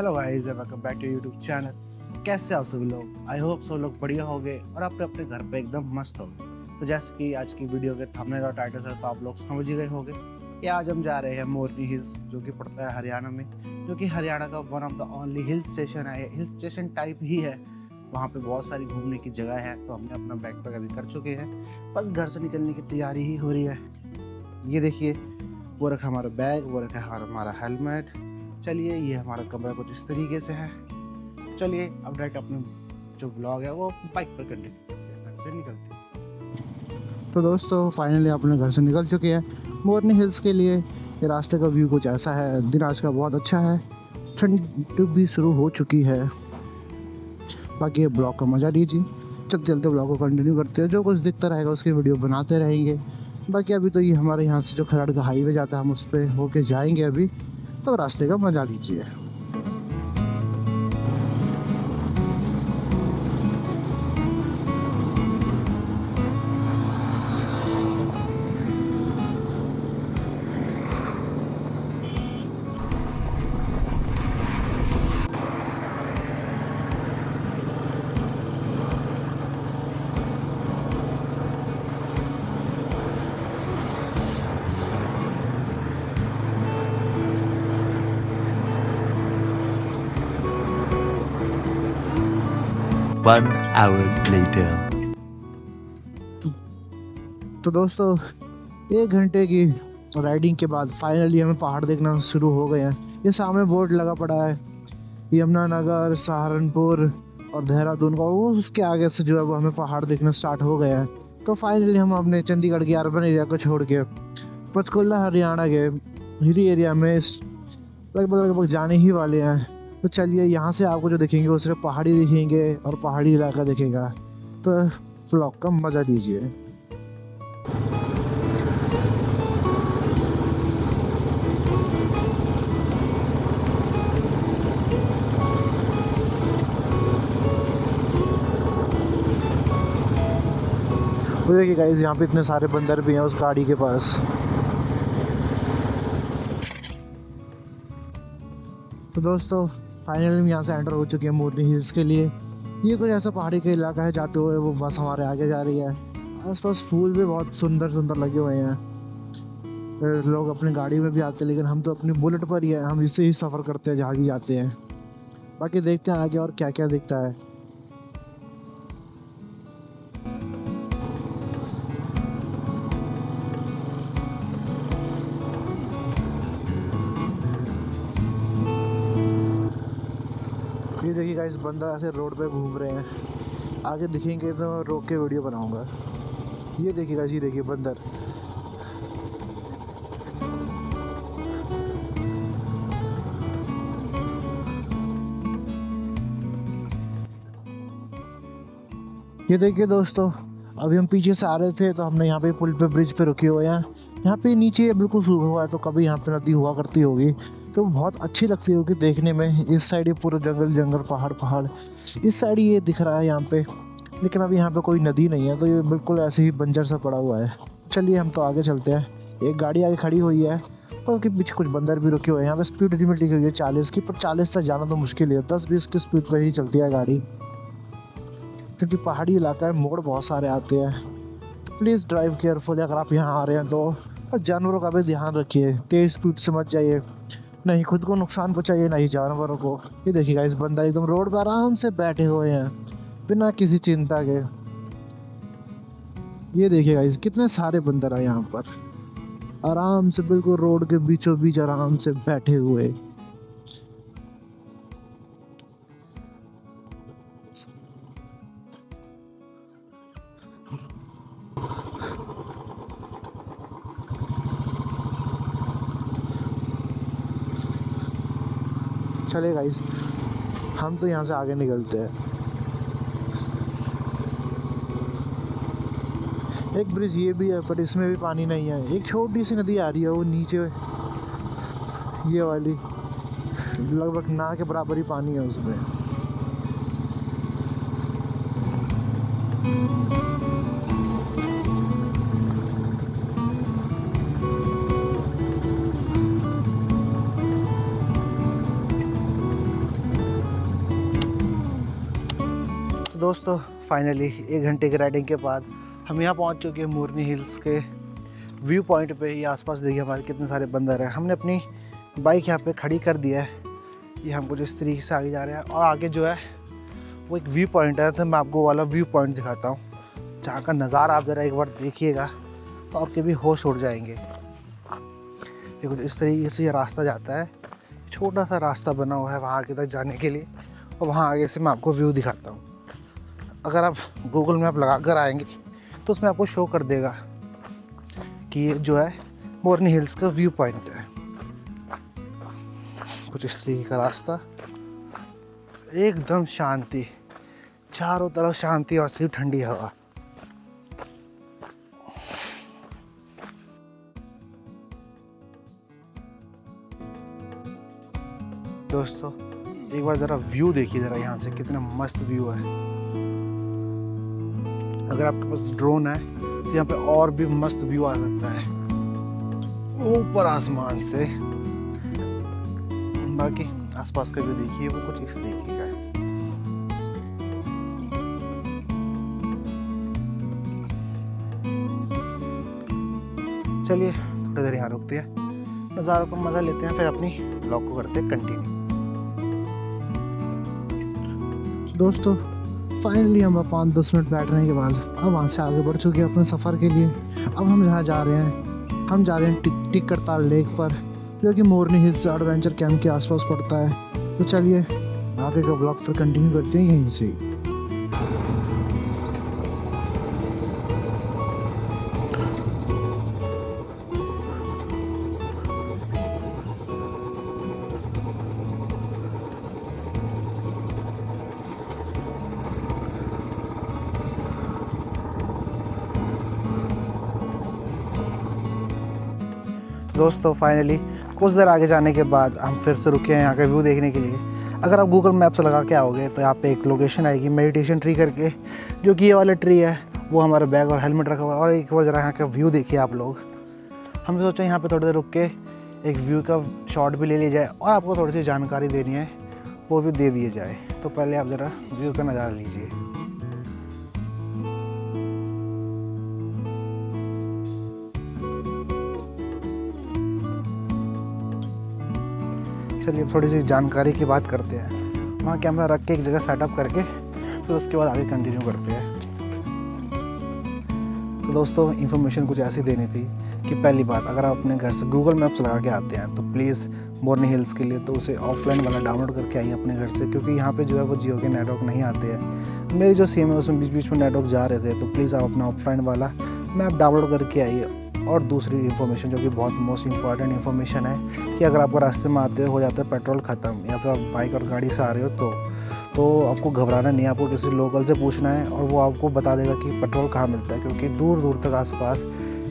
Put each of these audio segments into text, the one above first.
Hello guys, welcome back to YouTube channel. कैसे आप सभी लोग? आई होप सब लोग बढ़िया होंगे और अपने अपने घर पे एकदम मस्त होंगे। तो जैसे कि आज की वीडियो के थंबनेल और टाइटल से तो आप लोग समझ ही गए होंगे कि आज हम जा रहे हैं मोरनी हिल्स, जो कि पड़ता है हरियाणा में, जो कि हरियाणा का one of the only hill station है। हिल स्टेशन टाइप ही है, वहाँ पे बहुत सारी घूमने की जगह है। तो हमने अपना बैग पैक अभी कर चुके हैं, बस घर से निकलने की तैयारी ही हो रही है। ये देखिए, वो रखा हमारा बैग, वो रखा हमारा हेलमेट। चलिए, ये हमारा कमरा कुछ इस तरीके से है। चलिए अब डायरेक्ट अपने जो ब्लॉग है वो बाइक पर कंटिन्यू करते हैं, घर से निकलते हैं। तो दोस्तों फाइनली अपने घर से निकल चुके हैं मोरनी हिल्स के लिए। ये रास्ते का व्यू कुछ ऐसा है। दिन आज का बहुत अच्छा है, ठंड भी शुरू हो चुकी है। बाकी ये ब्लॉग का मज़ा लीजिए। चलते चलते ब्लॉग को कंटिन्यू करते हैं, जो कुछ दिखता रहेगा उसकी वीडियो बनाते रहेंगे। बाकी अभी तो ये हमारे यहाँ से जो खरड़ का हाईवे जाता है, हम उस पर होके जाएंगे अभी, तो रास्ते का मजा लीजिए। One hour later. तो दोस्तों 1 घंटे की राइडिंग के बाद फाइनली हमें पहाड़ देखना शुरू हो गए हैं। ये सामने बोर्ड लगा पड़ा है, यमुनानगर, सहारनपुर और देहरादून का, और उसके आगे से जो है वो हमें पहाड़ देखना स्टार्ट हो गया है। तो फाइनली हम अपने चंडीगढ़ के अर्बन एरिया को छोड़ के पंचकुला हरियाणा के हिली एरिया में लगभग जाने ही वाले हैं। तो चलिए, यहाँ से आपको जो दिखेंगे वो सिर्फ पहाड़ी दिखेंगे और पहाड़ी इलाका दिखेगा। तो व्लॉग का मज़ा लीजिए। तो देखिए गाइस, यहाँ पे इतने सारे बंदर भी हैं उस गाड़ी के पास। तो दोस्तों फाइनली हम यहाँ से एंटर हो चुके हैं मोरनी हिल्स के लिए। ये कुछ ऐसा पहाड़ी का इलाका है, जाते हुए वो बस हमारे आगे जा रही है। आसपास फूल भी बहुत सुंदर सुंदर लगे हुए हैं। फिर लोग अपनी गाड़ी में भी आते हैं, लेकिन हम तो अपनी बुलेट पर ही है, हम इससे ही सफ़र करते हैं जहाँ भी जाते हैं। बाकी देखते हैं आगे और क्या क्या दिखता है। ये देखिए गाइस, बंदर ऐसे रोड पे घूम रहे हैं। आगे दिखेंगे तो मैं रोक के वीडियो बनाऊंगा। ये देखिए गाइस, ये देखिए बंदर। ये देखिए दोस्तों, अभी हम पीछे से आ रहे थे तो हमने यहाँ पे पुल पे, ब्रिज पे रुके हुए हैं। यहाँ पे नीचे बिल्कुल सूखा हुआ है, तो कभी यहाँ पे नदी हुआ करती होगी तो बहुत अच्छी लगती होगी देखने में। इस साइड ये पूरा जंगल जंगल, पहाड़ पहाड़, इस साइड ये दिख रहा है यहाँ पे। लेकिन अभी यहाँ पे कोई नदी नहीं है, तो ये बिल्कुल ऐसे ही बंजर सा पड़ा हुआ है। चलिए हम तो आगे चलते हैं। एक गाड़ी आगे खड़ी हुई है और उसके पीछे कुछ बंदर भी रुके हुए हैं। यहाँ पे स्पीड लिमिट लिखी हुई है 40 की, पर 40 तक जाना तो मुश्किल है। 10-20 की स्पीड पर ही चलती है गाड़ी, क्योंकि पहाड़ी इलाका है, मोड़ बहुत सारे आते हैं। तो प्लीज़ ड्राइव केयरफुल अगर आप यहाँ आ रहे हैं तो। और जानवरों का भी ध्यान रखिए, तेज़ स्पीड से मत जाइए, नहीं खुद को नुकसान पहुँचाइए, नहीं जानवरों को। ये देखिएगा, इस बंदा एकदम रोड पर आराम से बैठे हुए हैं बिना किसी चिंता के। ये देखिएगा, इस कितने सारे बंदर हैं यहाँ पर, आराम से बिल्कुल रोड के बीचों बीच आराम से बैठे हुए। चले गाइस, हम तो यहाँ से आगे निकलते हैं। एक ब्रिज ये भी है, पर इसमें भी पानी नहीं है। एक छोटी सी नदी आ रही है वो नीचे, ये वाली, लगभग नाव के बराबर ही पानी है उसमें। दोस्तों फाइनली 1 घंटे की राइडिंग के बाद हम यहाँ पहुँच चुके हैं मोरनी हिल्स के व्यू पॉइंट पे। ये आसपास देखिए हमारे कितने सारे बंदर हैं। हमने अपनी बाइक यहाँ पे खड़ी कर दिया है। ये हम कुछ इस तरीके से आगे जा रहे हैं और आगे जो है वो एक व्यू पॉइंट है। तो मैं आपको वाला व्यू पॉइंट दिखाता हूँ, जहाँ का नज़ारा आप ज़रा एक बार देखिएगा तो आपके भी होश उड़ जाएंगे। देखो इस तरीके से ये रास्ता जाता है, छोटा सा रास्ता बना हुआ है वहाँ आगे तक जाने के लिए, और वहाँ आगे से मैं आपको व्यू दिखाता हूँ। अगर आप गूगल मैप लगा कर आएंगे तो उसमें आपको शो कर देगा कि ये जो है मोरनी हिल्स का व्यू पॉइंट है। कुछ इस तरीके का रास्ता, एकदम शांति, चारों तरफ शांति और सिर्फ ठंडी हवा। दोस्तों एक बार ज़रा व्यू देखिए, ज़रा यहाँ से कितना मस्त व्यू है। अगर आपके पास ड्रोन है तो यहाँ पे और भी मस्त व्यू आ सकता है ऊपर आसमान से। बाकी आसपास का व्यू देखिए, वो कुछ इस तरीके का है। चलिए थोड़ी देर यहाँ रुकते हैं, नज़ारों का मज़ा लेते हैं, फिर अपनी ब्लॉग को करते हैं कंटिन्यू। दोस्तों फाइनली हम 5-10 मिनट बैठने के बाद अब वहाँ से आगे बढ़ चुके हैं अपने सफ़र के लिए। अब हम जहाँ जा रहे हैं, हम जा रहे हैं टिक करताल लेक पर, जो कि मोरनी हिल्स एडवेंचर कैंप के आसपास पड़ता है। तो चलिए आगे का ब्लॉग फिर कंटिन्यू करते हैं यहीं से। दोस्तों फाइनली कुछ देर आगे जाने के बाद हम फिर से रुके हैं यहाँ का व्यू देखने के लिए। अगर आप गूगल मैप से लगा के आओगे तो यहाँ पे एक लोकेशन आएगी मेडिटेशन ट्री करके, जो कि ये वाला ट्री है। वो हमारा बैग और हेलमेट रखा हुआ है। और एक बार ज़रा यहाँ का व्यू देखिए आप लोग। हम सोचा यहाँ पे थोड़ी देर रुक के एक व्यू का शॉट भी ले लिया जाए और आपको थोड़ी सी जानकारी देनी है वो भी दे दिए जाए। तो पहले आप ज़रा व्यू का नज़ारा लीजिए। चलिए थोड़ी सी जानकारी की बात करते हैं। वहाँ कैमरा रख के एक जगह सेटअप करके फिर उसके बाद आगे कंटिन्यू करते हैं। तो दोस्तों इन्फॉर्मेशन कुछ ऐसी देनी थी कि पहली बात, अगर आप अपने घर से गूगल मैप्स लगा के आते हैं तो प्लीज़ मोरनी हिल्स के लिए तो उसे ऑफलाइन वाला डाउनलोड करके आइए अपने घर से, क्योंकि यहाँ पे जो है वो जियो के नेटवर्क नहीं आते हैं। मेरी जो सिम है उसमें बीच बीच में नेटवर्क जा रहे थे। तो प्लीज़ आप अपना ऑफलाइन वाला मैप डाउनलोड करके आइए। और दूसरी इन्फॉर्मेशन जो कि बहुत मोस्ट इंपॉर्टेंट इन्फॉर्मेशन है कि अगर आपको रास्ते में आते हो जाता है पेट्रोल ख़त्म, या फिर आप बाइक और गाड़ी से आ रहे हो तो आपको घबराना नहीं है। आपको किसी लोकल से पूछना है और वो आपको बता देगा कि पेट्रोल कहाँ मिलता है, क्योंकि दूर दूर तक आसपास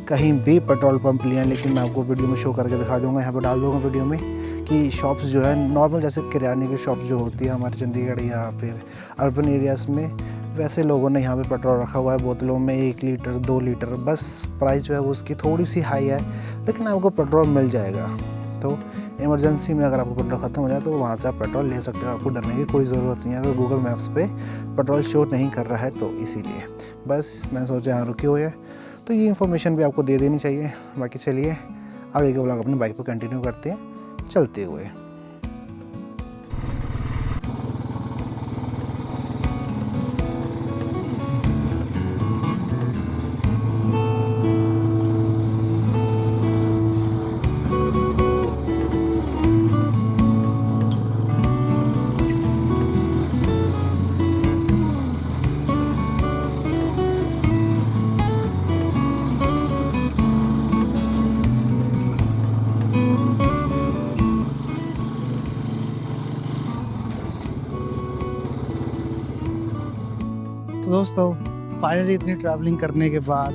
कहीं भी पेट्रोल पंप लिया है। लेकिन मैं आपको वीडियो में शो करके दिखा दूँगा, यहाँ पर डाल दूँगा वीडियो में कि शॉप्स जो है नॉर्मल जैसे किराने की शॉप्स जो होती है हमारे चंडीगढ़ या फिर अर्बन एरियाज़ में, वैसे लोगों ने यहाँ पे पेट्रोल रखा हुआ है बोतलों में 1 लीटर 2 लीटर। बस प्राइस जो है वो उसकी थोड़ी सी हाई है, लेकिन आपको पेट्रोल मिल जाएगा। तो इमरजेंसी में अगर आपको पेट्रोल ख़त्म हो जाए तो वहाँ से आप पेट्रोल ले सकते हो। आपको डरने की कोई ज़रूरत नहीं है अगर गूगल मैप्स पे पेट्रोल शो नहीं कर रहा है तो। इसीलिए बस मैं सोचा यहाँ रुके हुए है तो ये इन्फॉर्मेशन भी आपको दे देनी चाहिए। बाकी चलिए आगे के व्लॉग अपनी बाइक पर कंटिन्यू करते हैं चलते हुए। तो दोस्तों फाइनली इतनी ट्रैवलिंग करने के बाद,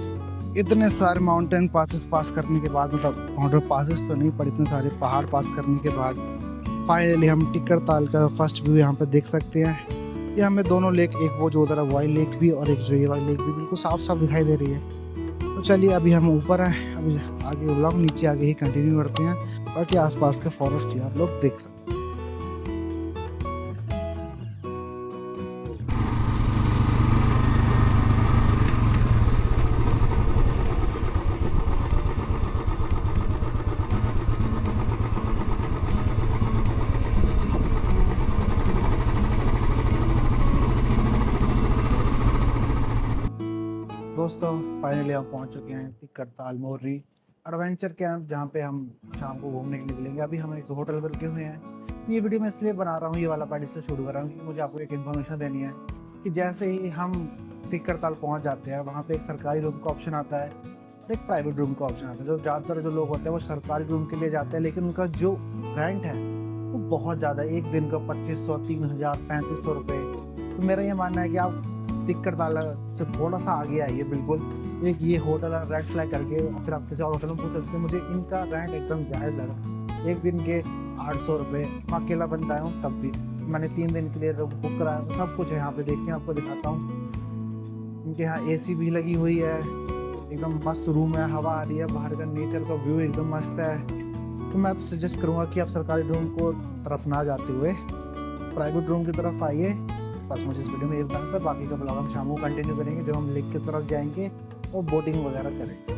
इतने सारे माउंटेन पासेस पास करने के बाद, मतलब माउंटेन पासेस तो नहीं पर इतने सारे पहाड़ पास करने के बाद फाइनली हम टिक्कर ताल का फर्स्ट व्यू यहाँ पे देख सकते हैं। ये हमें दोनों लेक, एक वो जो उधर वाइल्ड लेक भी और एक जो ये वाली लेक भी बिल्कुल साफ साफ दिखाई दे रही है। तो चलिए अभी हम ऊपर हैं, अभी आगे व्लॉग नीचे आगे ही कंटिन्यू करते हैं। बाकी आसपास के फॉरेस्ट ही आप लोग देख सकते हैं। दोस्तों फाइनली हम पहुंच चुके हैं तिक्करताल मोर्री एडवेंचर कैंप, जहां पे हम शाम को घूमने के लिए निकलेंगे। अभी हम एक होटल पर रुके हुए हैं। तो ये वीडियो मैं इसलिए बना रहा हूँ, ये वाला पार्ट इससे शूट कर रहा हूँ क्योंकि मुझे आपको एक इन्फॉर्मेशन देनी है कि जैसे ही हम तिक्करताल पहुँच जाते हैं, वहाँ पे एक सरकारी रूम का ऑप्शन आता है और एक प्राइवेट रूम का ऑप्शन आता है। जो ज़्यादातर जो लोग होते हैं वो सरकारी रूम के लिए जाते हैं, लेकिन उनका जो रेंट है वो बहुत ज़्यादा, एक दिन का 2500, 3000, 3500 रुपये। तो मेरा ये मानना है कि आप तिक्करताल से थोड़ा सा आगे आइए, बिल्कुल एक ये होटल है रेड फ्लैग करके, फिर आप किसी और होटल में पूछ सकते हैं। मुझे इनका रेंट एकदम जायज़ लगा, एक दिन के 800 रुपये। मैं अकेला बंदा आया हूँ, तब भी मैंने 3 दिन के लिए बुक कराया। तो सब कुछ है यहाँ पे, देखिए आपको दिखाता हूँ। इनके यहाँ AC भी लगी हुई है, एकदम मस्त रूम है, हवा आ रही है, बाहर का नेचर का व्यू एकदम मस्त है। तो मैं तो सजेस्ट करूँगा कि आप सरकारी रूम को तरफ ना जाते हुए प्राइवेट रूम की तरफ आइए। बस मुझे इस वीडियो में ये बताना था, बाकी का ब्लॉग हम शाम को कंटिन्यू करेंगे जब हम लेक की तरफ जाएंगे और बोटिंग वगैरह करेंगे।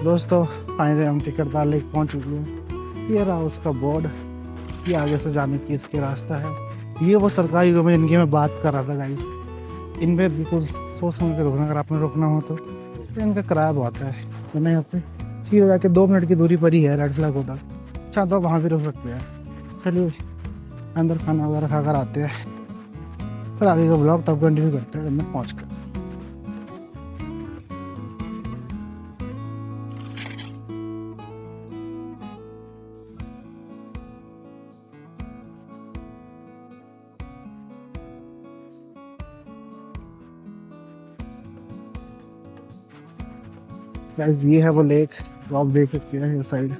दोस्तों फाइनली हम तिक्करताल लेक पहुंच चुके हैं। ये रहा उसका बोर्ड, ये आगे से जाने की इसके रास्ता है। ये वो सरकारी रूम है जिनकी मैं बात कर रहा था गाइस। इनमें बिल्कुल सोच समझ के रुकना, अगर आपने रुकना हो तो इनका किराया बहुत है। मैंने यहाँ से सीधा जाके 2 मिनट की दूरी पर ही है रेड फ्लैग होटल। अच्छा तो वहाँ भी रुक सकते हैं। चलिए अंदर खाना वगैरह खाकर आते हैं, फिर आगे का व्लॉग तब कंटिन्यू करते हैं अंदर पहुँच कर। गाइस ये है वो लेक, तो आप देख सकते हैं इस साइड।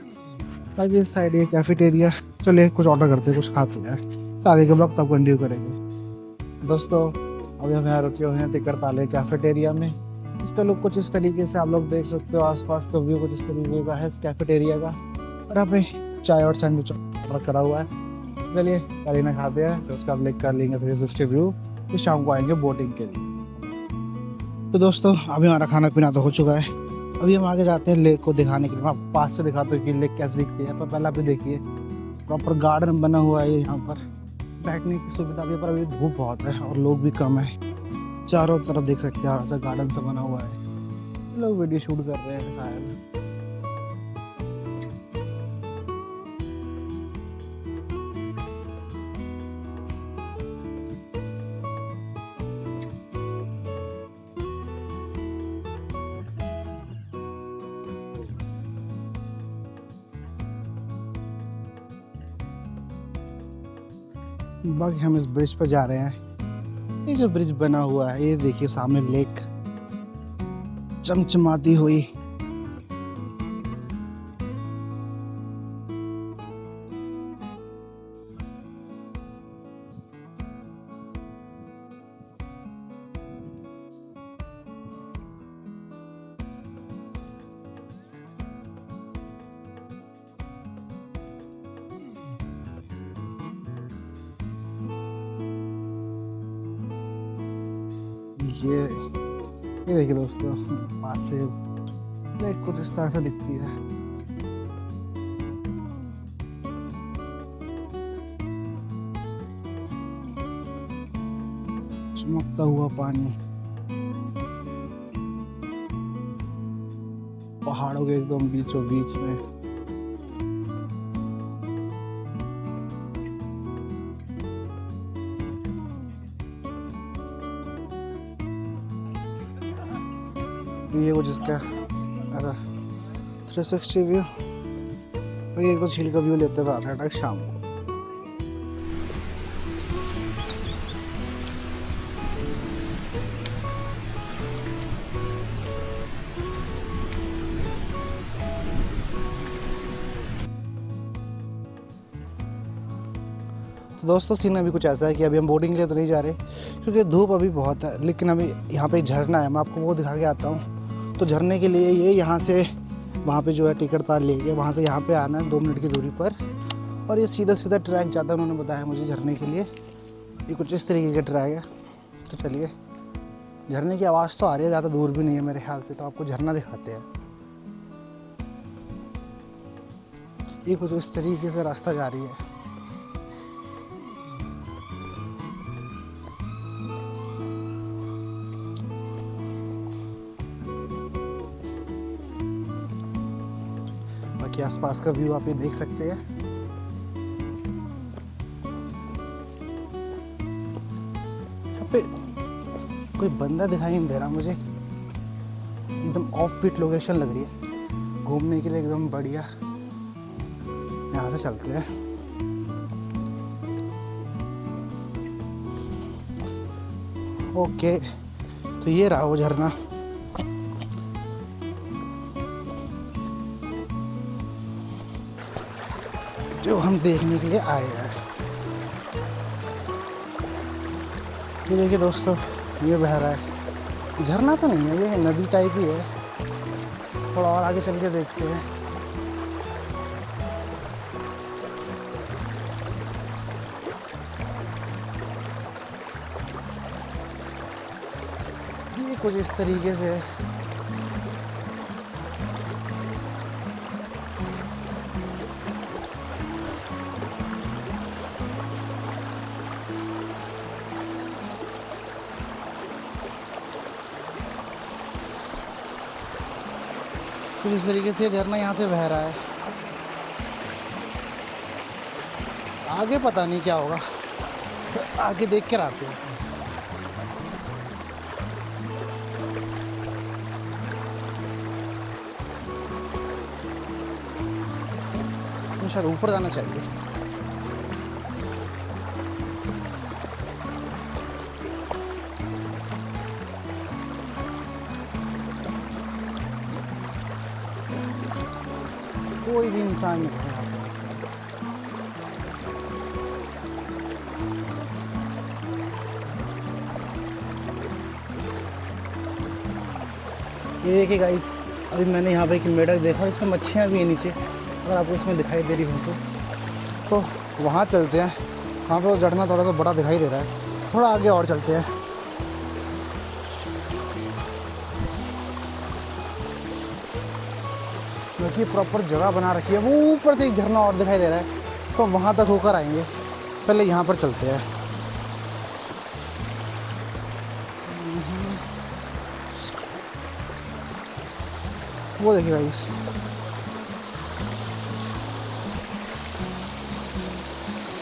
बाकी इस साइड ये कैफेटेरिया। चलिए कुछ ऑर्डर करते हैं, कुछ खाते हैं, तो आगे के ब्लॉग तब कंटिन्यू करेंगे। दोस्तों अभी हम यहाँ रुके हुए हैं तिक्करताल कैफेटेरिया में। इसका लुक कुछ इस तरीके से आप लोग देख सकते हो, आसपास का व्यू कुछ इस तरीके का है इस कैफेटेरिया का। और यहाँ पे चाय और सैंडविच ऑर्डर करा हुआ है। चलिए करीना खाते हैं, फिर उसका लेक कर लेंगे 360 व्यू, फिर शाम को आएंगे बोटिंग के लिए। तो दोस्तों अभी हमारा खाना पीना तो हो चुका है, अभी हम आगे जाते हैं लेक को दिखाने के लिए। मैं आपको पास से दिखाता हूँ कि लेक कैसे दिखती है। पर पहले आप देखिए प्रॉपर गार्डन बना हुआ है यहाँ पर, बैठने की सुविधा भी है। पर अभी धूप बहुत है और लोग भी कम है। चारों तरफ देख सकते हैं ऐसा गार्डन सा बना हुआ है। लोग वीडियो शूट कर रहे हैं शायद। बाकी हम इस ब्रिज पर जा रहे हैं। ये जो ब्रिज बना हुआ है, ये देखिए सामने लेक चमचमाती हुई। ये देखिए दोस्तों, पास से लेक कुछ इस तरह से दिखती है। चमकता हुआ पानी, पहाड़ों के एकदम बीचों बीच में। ये वो जिसका ऐसा 360 व्यू, एक तो झील का व्यू लेते हुए आता है शाम को। तो दोस्तों सीन अभी कुछ ऐसा है कि अभी हम बोटिंग के लिए तो नहीं जा रहे क्योंकि धूप अभी बहुत है, लेकिन अभी यहाँ पे झरना है, मैं आपको वो दिखा के आता हूँ। तो झरने के लिए ये यहाँ से वहाँ पे जो है तिक्करताल लेक है, वहाँ से यहाँ पे आना है 2 मिनट की दूरी पर, और ये सीधा सीधा ट्रैक जाता है। उन्होंने बताया मुझे झरने के लिए, ये कुछ इस तरीके का ट्रैक है। तो चलिए, झरने की आवाज़ तो आ रही है, ज़्यादा दूर भी नहीं है मेरे ख्याल से, तो आपको झरना दिखाते हैं। ये कुछ इस तरीके से रास्ता जा रही है। बाकी आसपास का व्यू आप ये देख सकते हैं। यहाँ पे कोई बंदा दिखाई नहीं दे रहा मुझे, एकदम ऑफ बीट लोकेशन लग रही है घूमने के लिए, एकदम बढ़िया। यहाँ से चलते हैं। ओके, तो ये रहा वो झरना। जो हम देखने के लिए आए हैं। ये देखिए दोस्तों, ये बह रहा है। झरना तो नहीं है, ये नदी टाइप ही है। थोड़ा और आगे चल के देखते हैं। ये कुछ इस तरीके से है। कुछ इस तरीके से झरना यहाँ से बह रहा है। आगे पता नहीं क्या होगा, आगे देख कर आते हैं। तो शायद ऊपर जाना चाहिए। कोई भी इंसान नहीं है यहाँ पे आसपास। ये देखिए गाइस, अभी मैंने यहाँ पे एक मेढक देखा और इसमें मच्छियाँ भी हैं नीचे, अगर आपको इसमें दिखाई दे रही हो तो वहाँ चलते हैं। वहाँ पे वो झरना थोड़ा सा बड़ा दिखाई दे रहा है, थोड़ा आगे और चलते हैं। क्योंकि प्रॉपर जगह बना रखी है। वो ऊपर से एक झरना और दिखाई दे रहा है, तो वहाँ तक होकर आएंगे। पहले यहाँ पर चलते हैं। वो देखिए गाइस,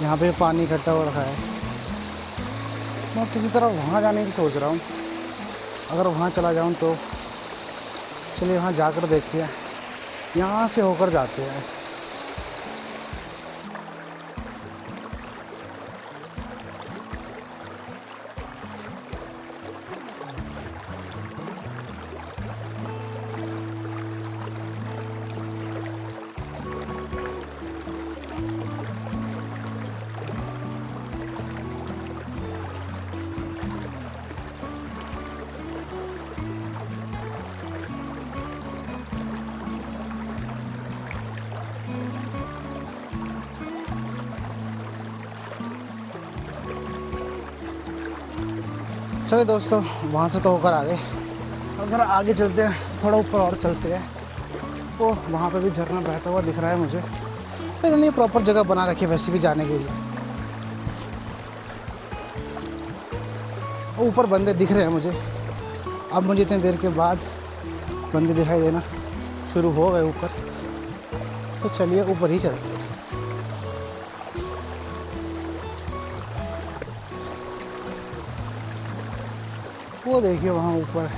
यहाँ पे पानी इकट्ठा हो रखा है। मैं किसी तरह वहाँ जाने की सोच रहा हूँ। अगर वहाँ चला जाऊँ तो चलिए वहाँ जाकर देखते हैं। यहाँ से होकर जाते हैं। चलिए दोस्तों, वहाँ से तो होकर आ गए। अब ज़रा आगे चलते हैं, थोड़ा ऊपर और चलते हैं। तो वहाँ पे भी झरना बहता हुआ दिख रहा है मुझे। तो इन्होंने प्रॉपर जगह बना रखी है वैसे भी जाने के लिए। ऊपर बंदे दिख रहे हैं मुझे। अब मुझे इतनी देर के बाद बंदे दिखाई देना शुरू हो गए ऊपर। तो चलिए ऊपर ही चलते हैं। वो देखिए वहाँ ऊपर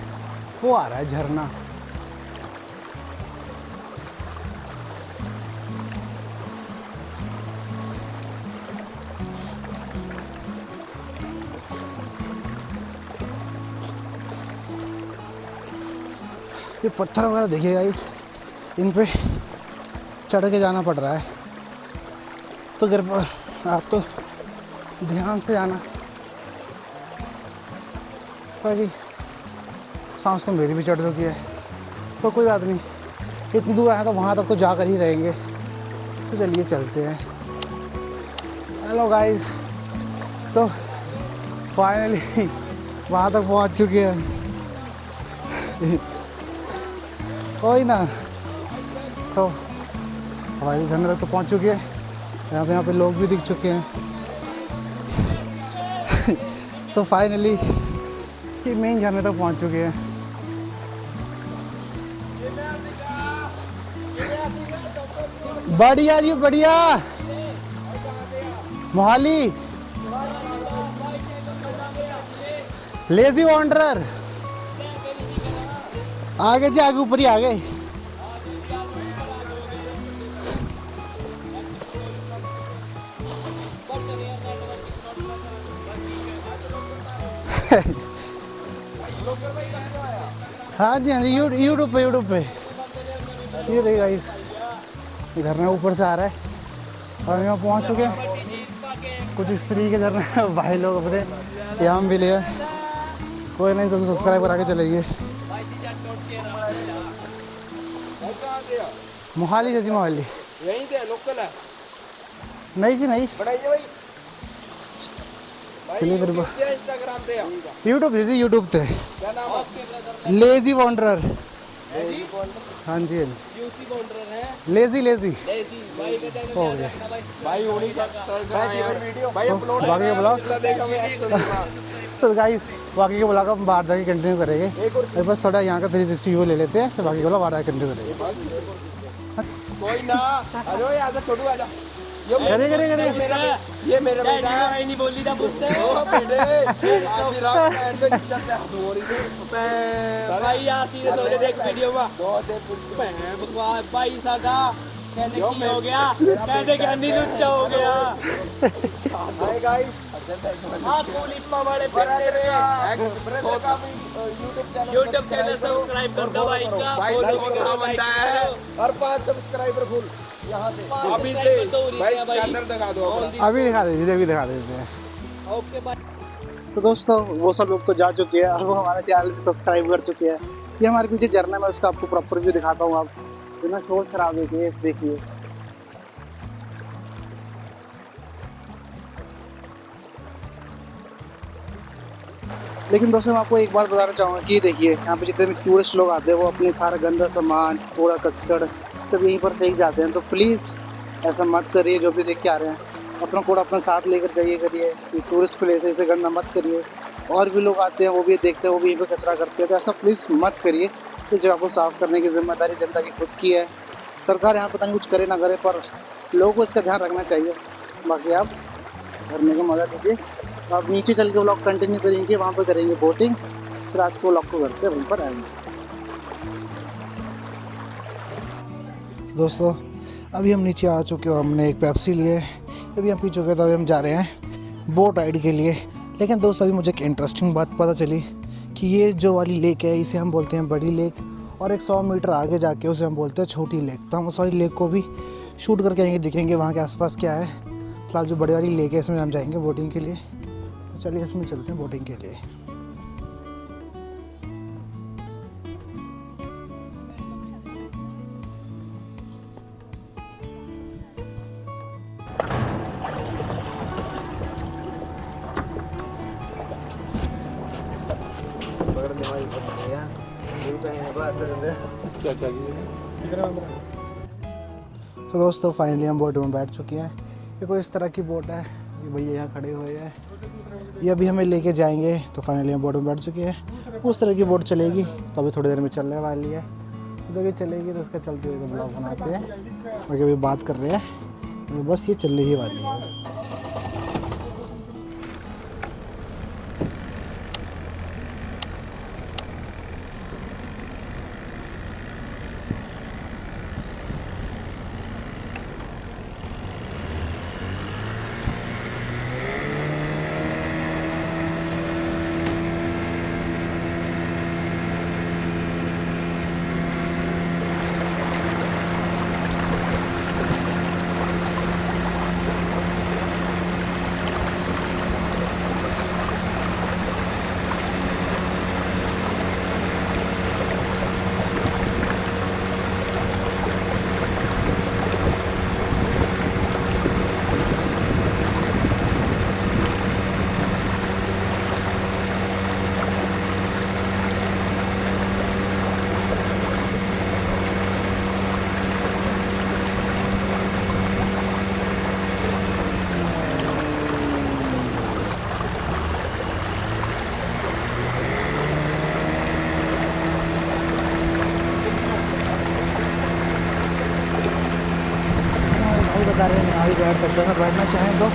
वो आ रहा है झरना। ये पत्थर वगैरह देखिए गाइस, इन पे चढ़ के जाना पड़ रहा है। तो गिर पर आप तो ध्यान से जाना। भाई सांस तो मेरी भी चढ़ चुकी है, तो कोई बात नहीं। इतनी दूर आया तो वहाँ तक तो जाकर ही रहेंगे। तो चलिए चलते हैं। हेलो गाइस, तो फाइनली वहाँ तक पहुँच चुके हैं। कोई ना, तो हमारे झरने तक तो पहुँच चुके हैं। यहाँ पे लोग भी दिख चुके हैं। तो फाइनली ये मेन झरने तक पहुँच चुके हैं। बढ़िया जी बढ़िया। मोहाली लेजी वॉन्डरर आगे जी, आगे ऊपर ही आ गए। हाँ जी हाँ जी, यूट्यूब पे ये देखिए गाइस, झरना ऊपर से आ रहा है और यहाँ पहुँच चुके हैं। कुछ इस तरीके झरना भाई लोग अपने यहाँ भी लिए, कोई नहीं, सब सब्सक्राइब करा के चलेंगे। मोहाली से जी, मोहाली यहीं से लोकल है। नहीं जी नहीं, बढ़ाइए भाई। चलिए फिर इंस्टाग्राम पे यूट्यूब जी, यूट्यूब पे क्या नाम है? Lazy wanderer. हाँ जी यूसी वॉन्डरर है। लेजी भाई का चैनल हो गया भाई होनी वीडियो भाई अपलोड बाकी के ब्लॉग। देखा मैं एक्शन तो गाइस बाकी के ब्लॉग हम बाहर जाके कंटिन्यू करेंगे, और बस थोड़ा यहाँ का 360 व्यू ले लेते हैं, फिर बाकी के ब्लॉग बाहर जाके कंटिन्यू करेंगे। कोई ना। अरे यार तो छोड़ू आजा। करे ये मेरा बेटा है। नहीं बोली था मुझसे। ओ बेटे आज रात में ऐसे नहीं चलते हो रही है भाई। यार सीरियस हो गए देख वीडियो में। दो दे बकवास भाई सादा कहने की हो गया, कहने के अंधी लुच्चा हो गया। हाय गाइस, हां कोलिप्पा वाले पेटे में YouTube चैनल सब्सक्राइब कर दो भाई का, फॉलो करो बनता है और 5 सब्सक्राइबर फुल यहां से अभी से भाई चैनल दिखा दो। अभी दिखा दीजिए, अभी दिखा देते हैं। Okay bye. तो दोस्तों वो सब लोग तो जा चुके हैं, अब वो हमारे चैनल पे सब्सक्राइब कर चुके हैं। ये हमारे पीछे झरना, मैं उसका आपको प्रॉपर व्यू दिखाता हूँ। आप बिना शोर खराब देखिए, देखिए लेकिन दोस्तों मैं आपको एक बात बताना चाहूँगा कि देखिए यहाँ पे जितने भी टूरिस्ट लोग आते हैं वो अपने सारा गंदा सामान, कूड़ा कचकड़ सब यहीं पर फेंक जाते हैं। तो प्लीज़ ऐसा मत करिए, जो भी देख के आ रहे हैं अपना कूड़ा अपने साथ लेकर जाइए करिए। ये टूरिस्ट प्लेस है, इसे गंदा मत करिए। और भी लोग आते हैं, वो भी देखते हैं, वो भी यहीं पर कचरा करते हैं, तो ऐसा प्लीज़ मत करिए। इस जगह को साफ़ करने की जिम्मेदारी जनता की खुद की है। सरकार यहाँ पता नहीं कुछ करे ना करे, पर लोगों को इसका ध्यान रखना चाहिए। बाकी आप झरने का मजा लीजिए। आप नीचे चल के व्लॉग कंटिन्यू करेंगे, वहाँ पर करेंगे बोटिंग, फिर आज को व्लॉग को करते हैं वहीं पर आएंगे। दोस्तों अभी हम नीचे आ चुके हैं और हमने एक पेप्सी लिए, अभी हम पी चुके हैं, तो अभी हम जा रहे हैं बोट राइड के लिए। लेकिन दोस्तों अभी मुझे एक इंटरेस्टिंग बात पता चली कि ये जो वाली लेक है इसे हम बोलते हैं बड़ी लेक, और 100 मीटर आगे जाके उसे हम बोलते हैं छोटी लेक। तो हम उस वाली लेक को भी शूट करके आएंगे, दिखेंगे वहाँ के आसपास क्या है। फिलहाल जो बड़ी वाली लेक है इसमें हम जाएंगे बोटिंग के लिए, तो चलिए इसमें चलते हैं बोटिंग के लिए। तो दोस्तों फाइनली हम बोट में बैठ चुके हैं। ये कोई इस तरह की बोट है, ये भैया यहाँ खड़े हुए हैं, ये अभी हमें लेके जाएंगे। तो फाइनली हम बोट में बैठ चुके हैं। उस तरह की बोट चलेगी, तो अभी थोड़ी देर में चलने वाली है। तो जब ये चलेगी तो उसका चलते हुए ब्लॉग बनाते हैं। बाकी अभी बात कर रहे हैं, तो बस ये चलने ही वाली है। बता रहे हैं यहाँ भी बैठ सकते हैं, बैठना चाहें तो।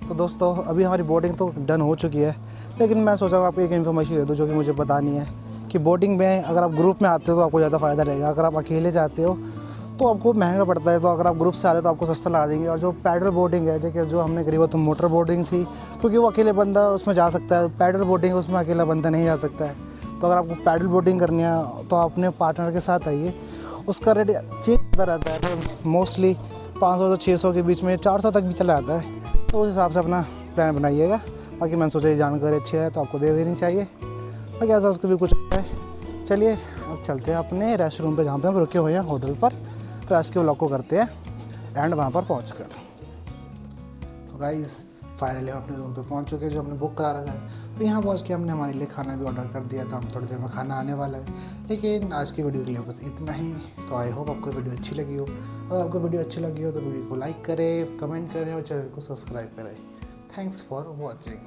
तो दोस्तों अभी हमारी बोटिंग तो डन हो चुकी है, लेकिन मैं सोचा आपको एक इन्फॉर्मेशन दे दूँ जो कि मुझे बतानी है कि बोटिंग में अगर आप ग्रुप में आते हो तो आपको ज़्यादा फ़ायदा रहेगा। अगर आप अकेले जाते हो तो आपको महंगा पड़ता है, तो अगर आप ग्रुप से आ रहे हो तो आपको सस्ता लगा देंगे। और जो पैडल बोटिंग है, देखिए जो हमने करी वो तो मोटर बोटिंग थी, क्योंकि वो अकेले बंदा उसमें जा सकता है। पैडल बोटिंग उसमें अकेला बंदा नहीं जा सकता है। तो अगर आपको पैडल बोटिंग करनी है तो आप अपने पार्टनर के साथ आइए। उसका रेट चेंज होता रहता है, तो मोस्टली 500 से 600 के बीच में, 400 तक भी चला जाता है। तो उस हिसाब से अपना प्लान बनाइएगा। बाकी मैंने सोचा ये जानकारी अच्छी है तो आपको दे देनी चाहिए। बाकी ऐसा उसका भी कुछ है। चलिए अब चलते हैं अपने रेस्ट रूम पे, जहाँ पे हम रुके हुए हैं होटल पर। तो आज के व्लॉग को करते हैं एंड वहाँ पर पहुँच कर। तो गाइस फाइनली हम अपने रूम पे पहुँच चुके हैं, जो हमने बुक करा रखा है। तो यहाँ पहुँच के हमने हमारे लिए खाना भी ऑर्डर कर दिया था। हम थोड़ी देर में खाना आने वाला है। लेकिन आज की वीडियो के लिए बस इतना ही। तो आई होप आपको वीडियो अच्छी लगी हो। अगर आपको वीडियो अच्छी लगी हो तो वीडियो को लाइक करें, कमेंट करें और चैनल को सब्सक्राइब करें। Thanks for watching.